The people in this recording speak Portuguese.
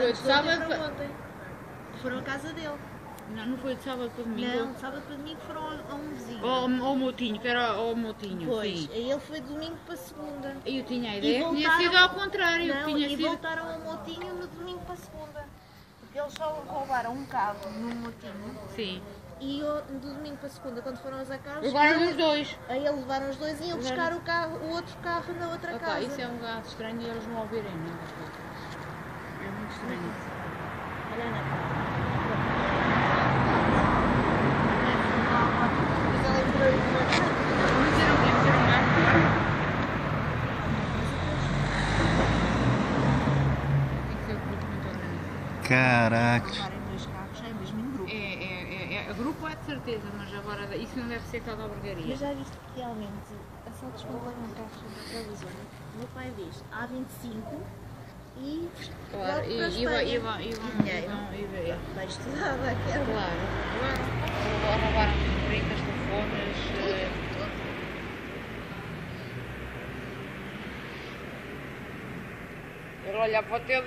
foi de sábado para para... ontem. Foram à casa dele. Não, não foi de sábado para domingo? Não, de sábado para domingo foram a um vizinho. Ao Motinho, que era ao Motinho, Pois, sim. aí ele foi de domingo para segunda. Eu tinha a E ideia que tinha voltaram- sido ao contrário. Não, tinha e sido... voltaram ao Motinho no domingo para segunda. Porque eles só roubaram um carro no Motinho. Sim. E do domingo para segunda, quando foram aos acasos, Levaram os dois. aí eles levaram os dois e iam buscar o outro carro na outra Opa, casa. isso é um bocado estranho e eles não ouvirem nada. É muito estranho. Olha, Ana. Mas ela entrou em uma casa. Meteram o quê? Meteram um gato? Tem que ser o grupo muito organizado. Caracas. Levarem dois carros, é mesmo em grupo. É, grupo é de certeza, mas agora isso não deve ser cada albergaria. Mas já viste que realmente assaltos quando levam carros na televisão? O meu pai diz, há 25 e Claro, logo e rasteia. vão e vê. Está estudada aquela. Claro, roubaram brincas, telefones. Ele olha para o teu